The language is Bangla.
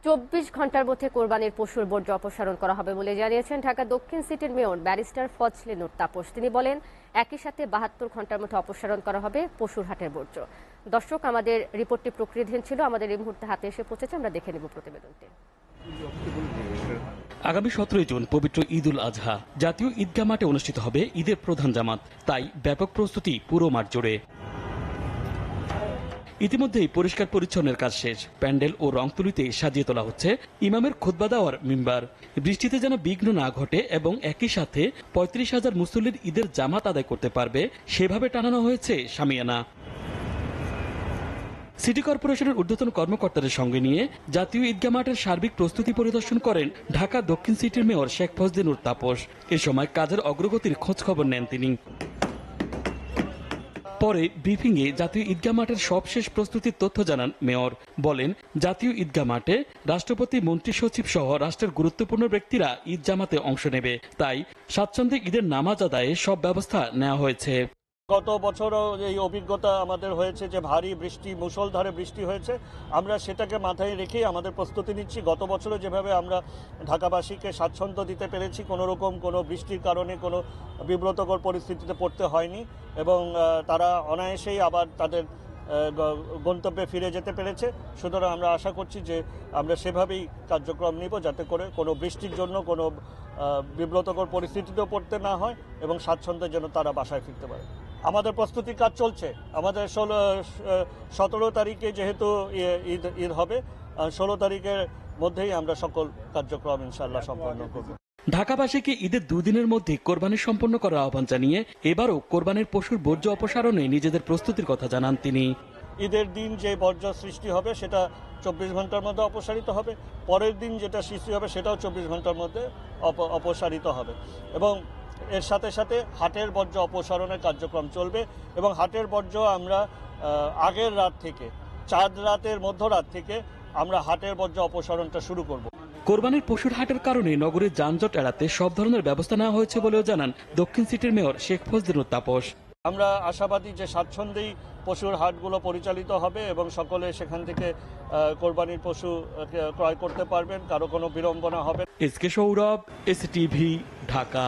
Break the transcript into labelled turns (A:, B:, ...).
A: 24 ঘন্টার মধ্যে কোরবানির পশুর বর্জ্য অপসারণ করা হবে বলে জানিয়েছেন ঢাকা দক্ষিণ সিটির মেয়র ব্যারিস্টার ফজলে নূর তাপস। তিনি বলেন, একই সাথে 72 ঘন্টার মধ্যে অপসারণ করা হবে পশুর হাটের বর্জ্য। দর্শক, আমাদের রিপোর্টটি প্রক্রিয়াধীন ছিল, আমাদের এই মুহূর্তে হাতে এসে পৌঁছেছে, আমরা দেখে নেব প্রতিবেদনটি।
B: আগামী 17 জুন পবিত্র ঈদ উল আজহা। জাতীয় ঈদগাহ মাঠে অনুষ্ঠিত হবে ঈদের প্রধান জামাত, তাই ব্যাপক প্রস্তুতি পুরো মাঠ জুড়ে। ইতিমধ্যেই পরিষ্কার পরিচ্ছন্নের কাজ শেষ। প্যান্ডেল ও রং তুলিতে সাজিয়ে তোলা হচ্ছে ইমামের খুতবা দেওয়ার মিম্বার। বৃষ্টিতে যেন বিঘ্ন না ঘটে এবং একই সাথে 35,000 মুসল্লির ঈদের জামাত আদায় করতে পারবে, সেভাবে টানানো হয়েছে শামিয়ানা। সিটি কর্পোরেশনের ঊর্ধ্বতন কর্মকর্তাদের সঙ্গে নিয়ে জাতীয় ঈদগাহ মাঠের সার্বিক প্রস্তুতি পরিদর্শন করেন ঢাকা দক্ষিণ সিটির মেয়র শেখ ফজলে নূর তাপস। এ সময় কাজের অগ্রগতির খোঁজ খবর নেন তিনি। পরে ব্রিফিংয়ে জাতীয় ঈদগাহ মাঠের সবশেষ প্রস্তুতির তথ্য জানান মেয়র। বলেন, জাতীয় ঈদগাহ মাঠে রাষ্ট্রপতি, মন্ত্রী সচিব সহ রাষ্ট্রের গুরুত্বপূর্ণ ব্যক্তিরা ঈদ জামাতে অংশ নেবে, তাই স্বাচ্ছন্দ্যে ঈদের নামাজ আদায়ে সব ব্যবস্থা নেওয়া হয়েছে।
C: গত বছরও এই অভিজ্ঞতা আমাদের হয়েছে যে ভারী বৃষ্টি, মুষলধারে বৃষ্টি হয়েছে। আমরা সেটাকে মাথায় রেখেই আমাদের প্রস্তুতি নিচ্ছি। গত বছরও যেভাবে আমরা ঢাকাবাসীকে স্বাচ্ছন্দ্য দিতে পেরেছি, কোনো রকম কোনো বৃষ্টির কারণে কোনো বিব্রতকর পরিস্থিতিতে পড়তে হয়নি এবং তারা অনায়াসেই আবার তাদের গন্তব্যে ফিরে যেতে পেরেছে। সুতরাং আমরা আশা করছি যে আমরা সেভাবেই কার্যক্রম নিব, যাতে করে কোনো বৃষ্টির জন্য কোনো বিব্রতকর পরিস্থিতিতেও পড়তে না হয় এবং স্বাচ্ছন্দ্যের জন্য তারা বাসায় ফিরতে পারে। আমাদের প্রস্তুতি কাজ চলছে। আমাদের 17 তারিখে যেহেতু ঈদ হবে, 16 তারিখের মধ্যেই আমরা সকল কার্যক্রম ইনশাআল্লাহ সম্পন্ন করব।
B: ঢাকাবাসীকে ঈদের দুদিনের মধ্যে কোরবানি সম্পন্ন করার আহ্বান জানিয়ে এবারও কোরবানির পশুর বর্জ্য অপসারণে নিজেদের প্রস্তুতির কথা জানান তিনি।
C: ঈদের দিন যে বর্জ্য সৃষ্টি হবে সেটা 24 ঘন্টার মধ্যে অপসারিত হবে। পরের দিন যেটা সৃষ্টি হবে সেটাও 24 ঘন্টার মধ্যে অপসারিত হবে এবং এর সাথে সাথে হাটের বর্জ্য অপসারণের কার্যক্রম চলবে এবং হাটের বর্জ্য আমরা আগের রাত থেকে, চাঁদ রাতের মধ্যরাত থেকে আমরা হাটের বর্জ্য অপসারণটা শুরু করব।
B: কোরবানির পশুর হাটের কারণে নগরের যানজট এড়াতে সব ধরনের ব্যবস্থা নেওয়া হয়েছে বলেও জানান দক্ষিণ সিটির মেয়র শেখ ফজলে নূর তাপস।
C: আমরা আশাবাদী যে স্বাচ্ছন্দ্যেই পশুর হাটগুলো পরিচালিত হবে এবং সকলে সেখান থেকে কোরবানির পশু ক্রয় করতে পারবেন, কারো কোনো বিড়ম্বনা হবে।
B: SK Sourav, STV, Dhaka.